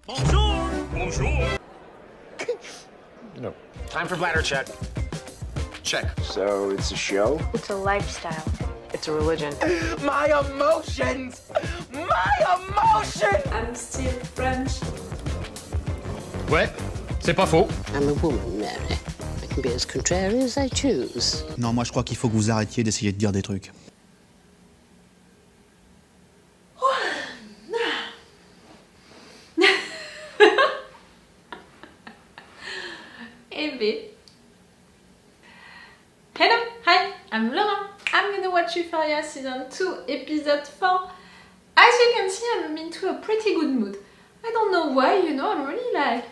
Bonjour! Bonjour! No. Time for bladder check. Check. So it's a show? It's a lifestyle. It's a religion. My emotions! My emotions! I'm still French. Ouais, c'est pas faux. I'm a woman, Mary. I can be as contrary as I choose. Non, moi je crois qu'il faut que vous arrêtiez d'essayer de dire des trucs. Hello, hi, I'm Laura. I'm gonna watch Euphoria season 2, episode 4. As you can see, I'm into a pretty good mood. I don't know why, you know, I'm really like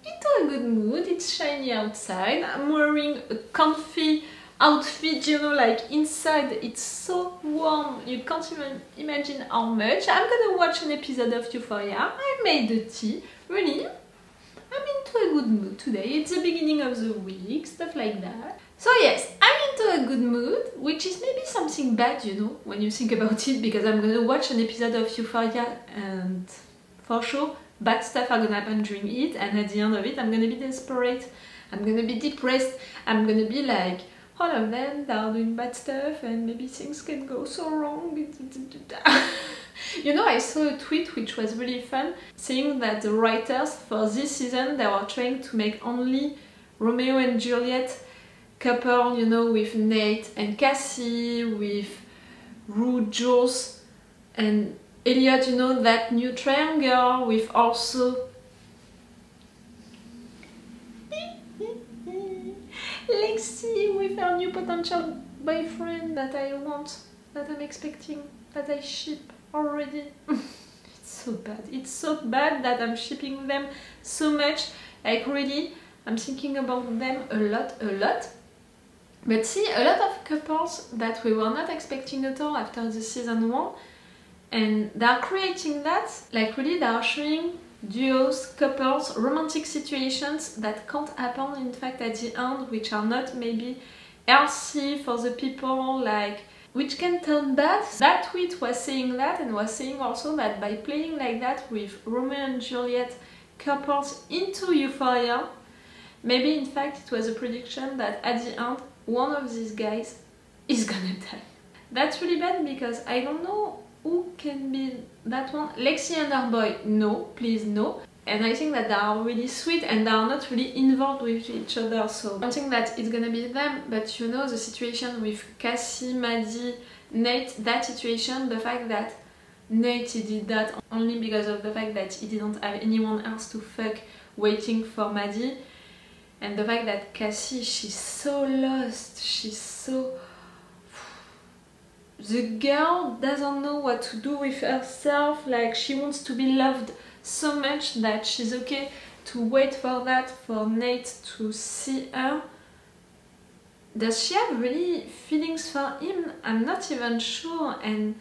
into a good mood. It's shiny outside. I'm wearing a comfy outfit, you know, like inside it's so warm. You can't even imagine how much. I'm gonna watch an episode of Euphoria. I made the tea, really. I'm into a good mood today. It's the beginning of the week, stuff like that. So yes, I'm into a good mood, which is maybe something bad, you know, when you think about it, because I'm gonna watch an episode of Euphoria and for sure bad stuff are gonna happen during it, and at the end of it I'm gonna be desperate, I'm gonna be depressed, I'm gonna be like, all of them, they are doing bad stuff and maybe things can go so wrong. You know, I saw a tweet which was really fun, saying that the writers for this season, they were trying to make only Romeo and Juliet couple, you know, with Nate and Cassie, with Jules and Elliot, you know, that new triangle, with also Lexi with her new potential boyfriend that I want, that I'm expecting, that I ship already. It's so bad. It's so bad that I'm shipping them so much. Like really, I'm thinking about them a lot. But see, a lot of couples that we were not expecting at all after the season 1, and they are creating that, like really they are showing duos, couples, romantic situations that can't happen in fact at the end, which are not maybe healthy for the people, like which can turn bad. That tweet was saying that, and was saying also that by playing like that with Romeo and Juliet couples into Euphoria, maybe in fact it was a prediction that at the end one of these guys is gonna die. That's really bad because I don't know who can be that one. Lexi and her boy, no, please no. And I think that they are really sweet and they are not really involved with each other, so I don't think that it's gonna be them. But you know, the situation with Cassie, Maddy, Nate, that situation, the fact that Nate he did that only because of the fact that he didn't have anyone else to fuck waiting for Maddy, and the fact that Cassie, she's so lost, she's so... The girl doesn't know what to do with herself, like she wants to be loved so much that she's okay to wait for that, for Nate to see her. Does she have really feelings for him? I'm not even sure, and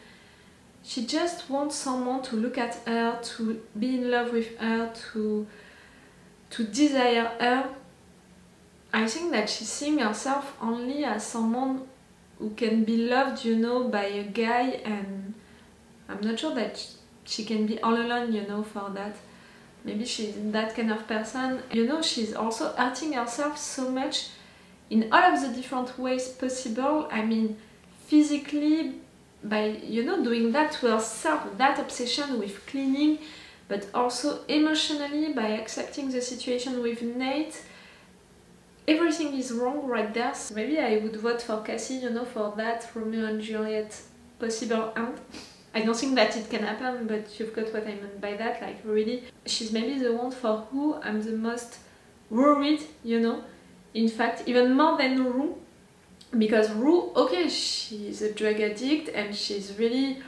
she just wants someone to look at her, to be in love with her, to desire her. I think that she's seeing herself only as someone who can be loved, you know, by a guy, and I'm not sure that she can be all alone, you know, for that. Maybe she's that kind of person. You know, she's also hurting herself so much in all of the different ways possible. I mean, physically, by, you know, doing that to herself, that obsession with cleaning, but also emotionally by accepting the situation with Nate. Everything is wrong right there. So maybe I would vote for Cassie, you know, for that Romeo and Juliet possible end. I don't think that it can happen, but you've got what I meant by that. Like really, she's maybe the one for who I'm the most worried, you know. In fact, even more than Rue, because Rue, okay, she's a drug addict and she's really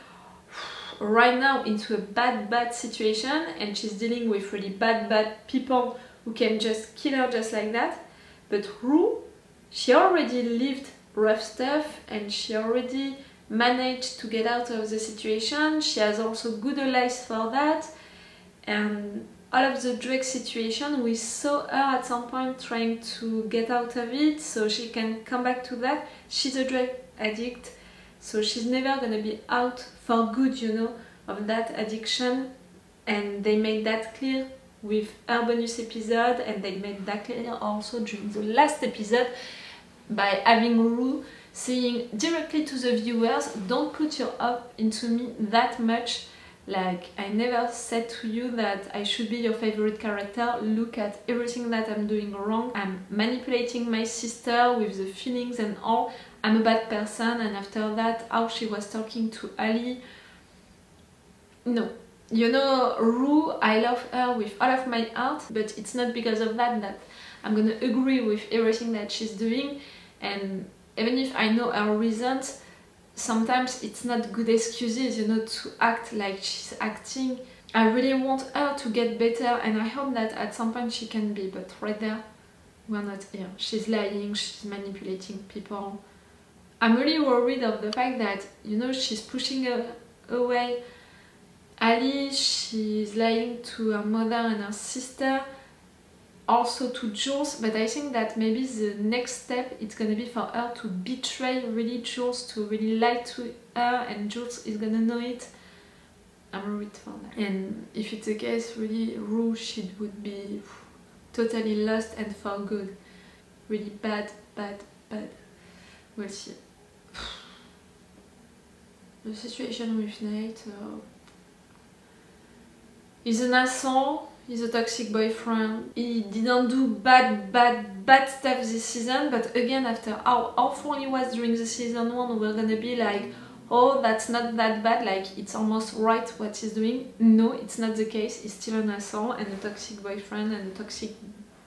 right now into a bad situation, and she's dealing with really bad people who can just kill her just like that. But Rue, she already lived rough stuff and she already managed to get out of the situation. She has also good allies for that, and all of the drug situation, we saw her at some point trying to get out of it so she can come back to that. She's a drug addict, so she's never gonna be out for good, you know, of that addiction. and they made that clear with her bonus episode, and they made that clear also during the last episode by having Rue saying directly to the viewers, don't put your hope into me that much. Like, I never said to you that I should be your favorite character. Look at everything that I'm doing wrong. I'm manipulating my sister with the feelings and all. I'm a bad person. And after that, how she was talking to Ali. No. You know, Rue, I love her with all of my heart, but it's not because of that that I'm gonna agree with everything that she's doing. And even if I know her reasons, sometimes it's not good excuses, you know, to act like she's acting. I really want her to get better, and I hope that at some point she can be, but right there, we're not here. She's lying, she's manipulating people. I'm really worried of the fact that, you know, she's pushing her away Ali, she's lying to her mother and her sister, also to Jules, but I think that maybe the next step it's gonna be for her to betray really Jules, to really lie to her, and Jules is gonna know it. I'm worried for that. And if it's the case, really, Rue, she would be totally lost and for good. Really bad, bad, bad. We'll see. The situation with Nate, he's an asshole. He's a toxic boyfriend. He didn't do bad stuff this season, but again, after how awful he was during the season 1, we're gonna be like, oh, that's not that bad, like it's almost right what he's doing. No, it's not the case. He's still an asshole and a toxic boyfriend and a toxic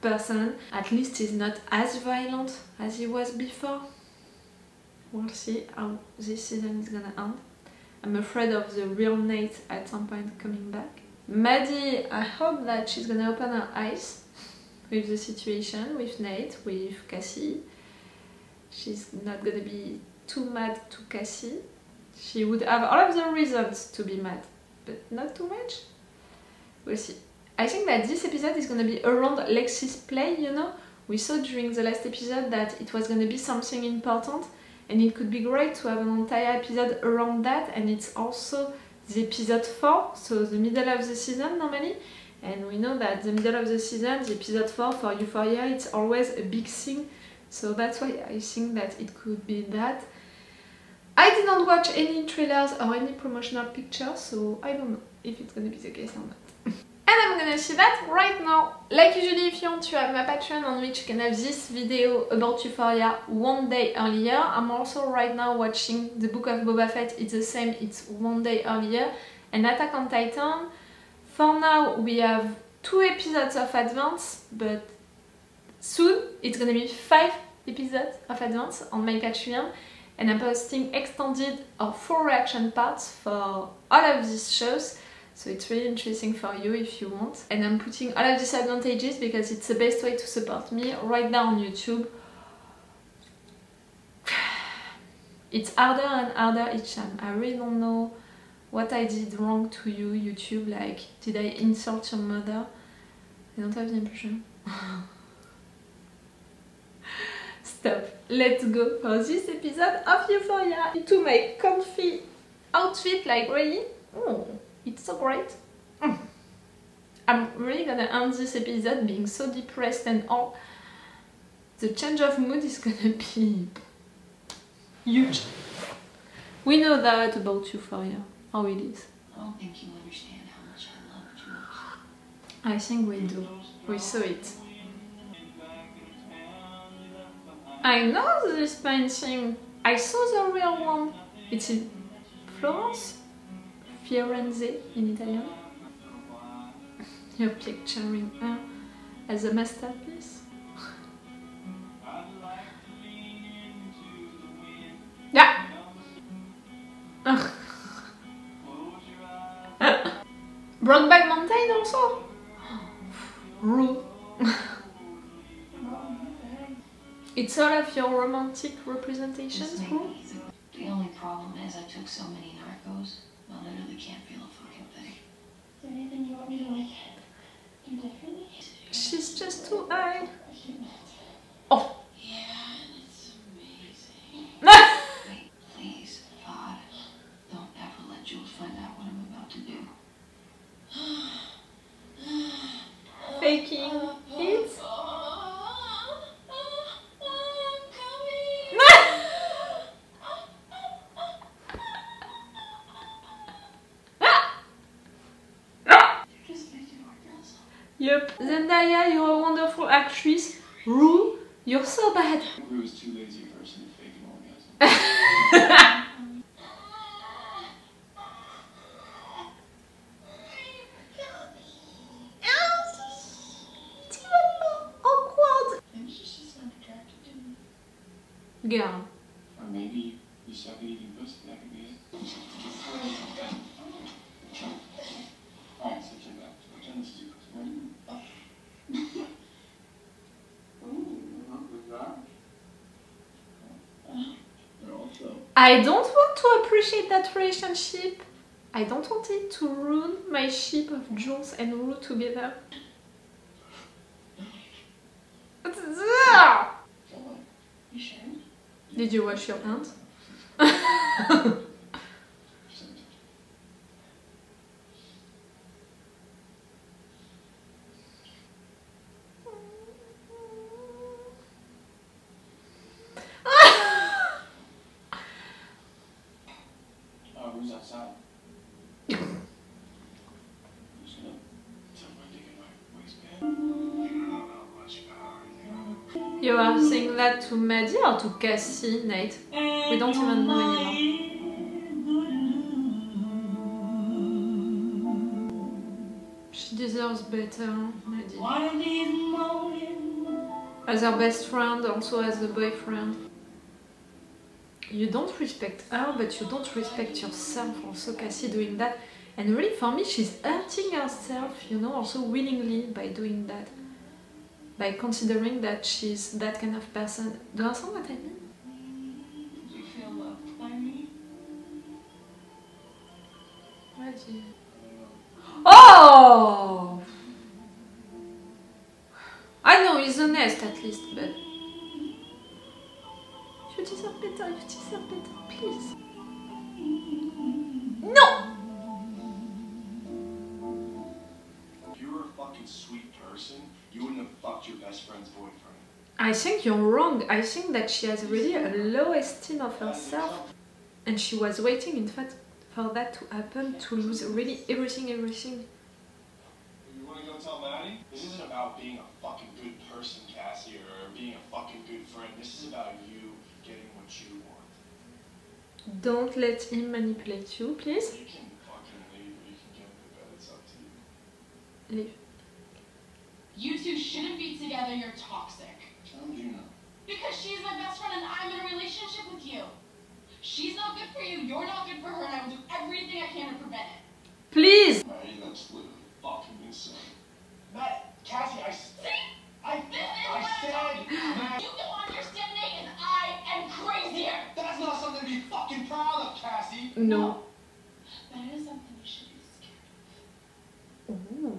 person. At least he's not as violent as he was before. We'll see how this season is gonna end. I'm afraid of the real Nate at some point coming back. Maddy, I hope that she's gonna open her eyes with the situation, with Nate, with Cassie. She's not gonna be too mad to Cassie. She would have all of the reasons to be mad, but not too much. We'll see. I think that this episode is gonna be around Lexi's play, you know? We saw during the last episode that it was gonna be something important, and it could be great to have an entire episode around that, and it's also the episode 4, so the middle of the season normally, and we know that the middle of the season, the episode 4 for Euphoria, it's always a big thing, so that's why I think that it could be that. I didn't watch any trailers or any promotional pictures, so I don't know if it's gonna be the case or not. And I'm gonna see that right now. Like usually, if you want to have my Patreon on which you can have this video about Euphoria one day earlier. I'm also right now watching the Book of Boba Fett. It's the same, it's one day earlier. And Attack on Titan. For now, we have 2 episodes of advance, but soon it's gonna be 5 episodes of advance on my Patreon. And I'm posting extended or full reaction parts for all of these shows. So it's really interesting for you if you want. And I'm putting all of these advantages because it's the best way to support me right now on YouTube. It's harder and harder each time. I really don't know what I did wrong to you, YouTube. Like, did I insult your mother? I don't have the impression. Stop. Let's go for this episode of Euphoria. Into my comfy outfit, like really. Oh. It's so great. I'm really gonna end this episode being so depressed and all. The change of mood is gonna be huge. We know that about Euphoria, how it is. I don't think you understand how much I love Jules. I think we do. We saw it. I know this painting. I saw the real one. It's in Florence? Firenze in Italian. You're picturing her as a masterpiece. Yeah. Brokeback Mountain also. Rue. It's all of your romantic representations, Rue. The only problem is I took so many narcos. I literally can't feel a fucking thing. Is there anything you want me to like do differently? She's just too high. Oh. Yeah, and it's amazing. Wait, please, God, don't ever let Jules find out what I'm about to do. faking it. Yep. Zendaya, you're a wonderful actress. Rue, you're so bad. Rue is too lazy a person to fake an orgasm. Awkward. Maybe she's just not attracted to me. Girl. Or maybe you suck at eating pussy. That could be it. Alright, so check it out. Pretend this is your pussy. Ready? I don't want to appreciate that relationship. I don't want it to ruin my ship of Jules and Rue together. You sure? Did you wash your hands? Rue's outside. I'm just gonna tuck my dick in my waistband. You don't know how much power you You are saying that to Maddy or to Cassie, Nate? We don't even know anymore. She deserves better, Maddy. As her best friend, also as a boyfriend. You don't respect her, but you don't respect yourself also, Cassie, doing that. And really, for me, she's hurting herself, you know, also willingly by doing that. By considering that she's that kind of person. Do you understand what I mean? Do you feel loved by me? Maddy. Oh! I know he's honest at least, but you deserve better, please. No! If you were a fucking sweet person, you wouldn't have fucked your best friend's boyfriend. I think you're wrong. I think that she has really a low esteem of herself. And she was waiting, in fact, for that to happen, to lose really everything. You wanna go tell Maddy? This isn't about being a fucking good person, Cassie, or being a fucking good friend. This is about you getting what you want. Don't let him manipulate you, please. You can fucking leave or you can get into bed. It's up to you. Leave. You two shouldn't be together, you're toxic. How would you know? Because she's my best friend and I'm in a relationship with you. She's not good for you, you're not good for her, and I will do everything I can to prevent it. Please! Maddy, that's literally fucking insane. Cassie, I said... You don't understand, Nate, and I am crazier! That's not something to be fucking proud of, Cassie! No. That is something you should be scared Ooh. of.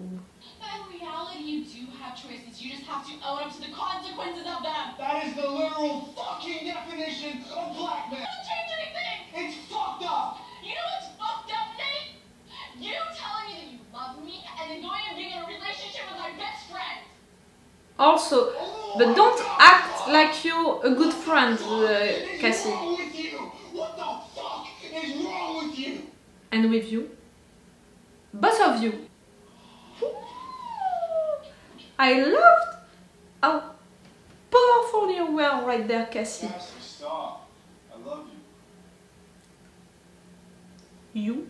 But in reality, you do have choices. You just have to own up to the consequences of them. That is the literal fucking definition of blackmail! Doesn't change anything! It's fucked up! You know what's fucked up, Nate? You telling me that you love me and then going and being in a relationship with my best friend. Also, but don't act like you're a good friend, Cassie. What's wrong with you? What the fuck is wrong with you? And with you. Both of you. I loved how powerful you were right there, Cassie. Cassie, stop. I love you. You?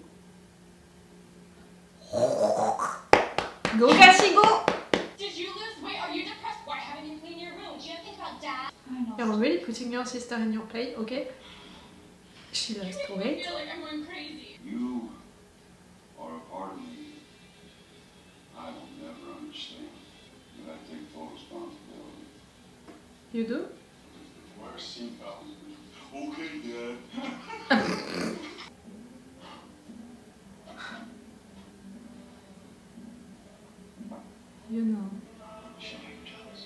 Go, Cassie, go! Did you lose weight? Are you depressed? Why haven't you cleaned your room? Do you think about Dad? You're really putting your sister in your place, okay? She You lost make me weight. feel like I'm going crazy. You are a part of me I will never understand, but I take full responsibility. You do? Wear a seatbelt. Okay, Dad. You know. Show me your toes.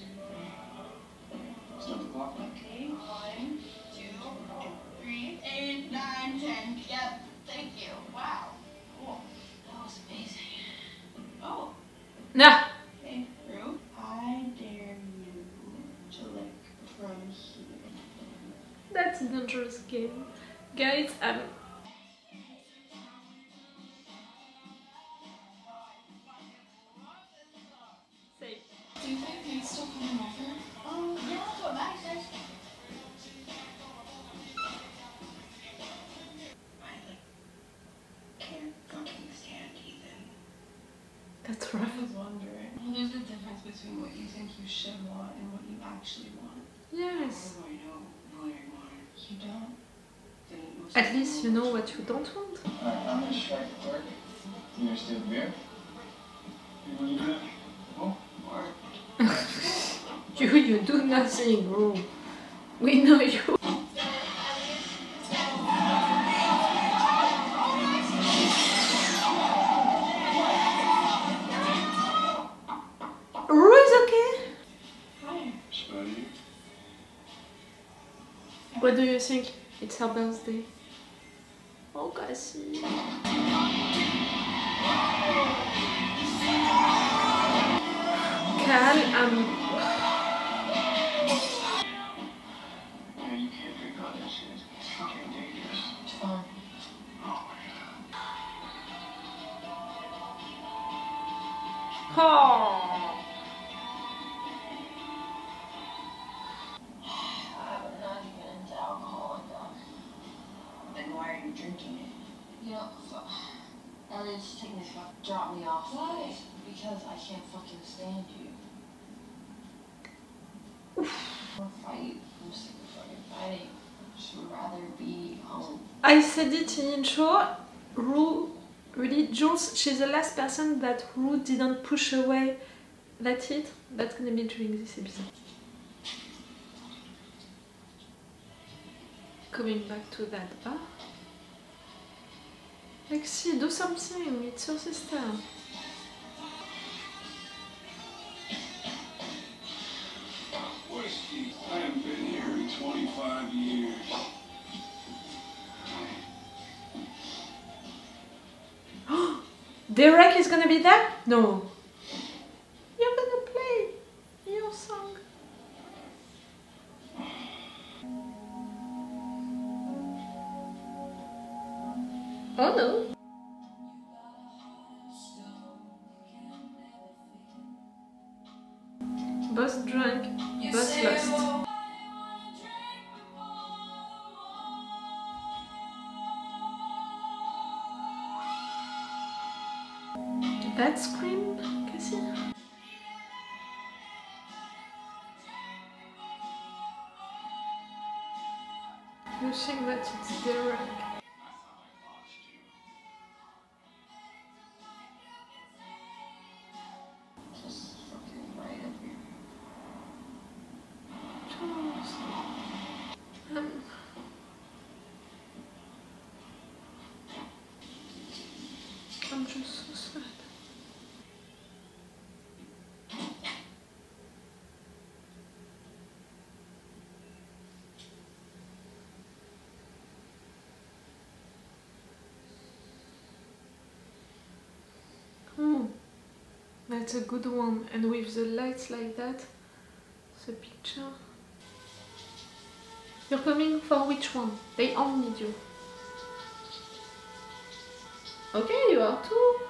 Start the clock. Okay, 1, 2, 3, 8, 9, 10. Yep, thank you. Wow. Cool. That was amazing. Oh, Nah! hey, Rue. a dangerous game. Guys, safe. Do you think Nate's still coming over? Yeah, that's what Maddy says. Can't fucking stand Ethan. That's rough. I was wondering. Well, there's a difference between what you think you should want and what you actually want. Yes. I know what I want. You don't? Then it was At least you know what you don't want. Alright, I'm gonna strike the clerk. You gonna steal the beer? You wanna do that? Oh, alright. You do nothing, bro. We know you. Ru is okay? Spuddy. What do you think? It's her birthday. Oh, Cassie. Cal, Yeah, you can't drink all that shit. It's fucking dangerous. It's fine. Oh my god. Oh. I'm not even into alcohol like that. Then why are you drinking it? You know, Elliot's taking this fuck, drop me off. Why? Because I can't fucking stand you. I wanna fight. I'm sick of fucking fighting. I just would rather be home. I said it in intro. Ru, really, Jules, she's the last person that Ru didn't push away. That's it. That's gonna be during this episode. Coming back to that bar. Lexi, do something. It's your sister. Whiskey. I haven't been here in 25 years. Derek is gonna be there? No. You're gonna play your song. Oh no. Boss drunk, boss lost. That scream, Cassie? You think that it's Derek? Just fucking right up here. Jules. I'm just so sad. Oh, that's a good one. And with the lights like that, the picture. You're coming for which one? They all need you. Okay, you are too.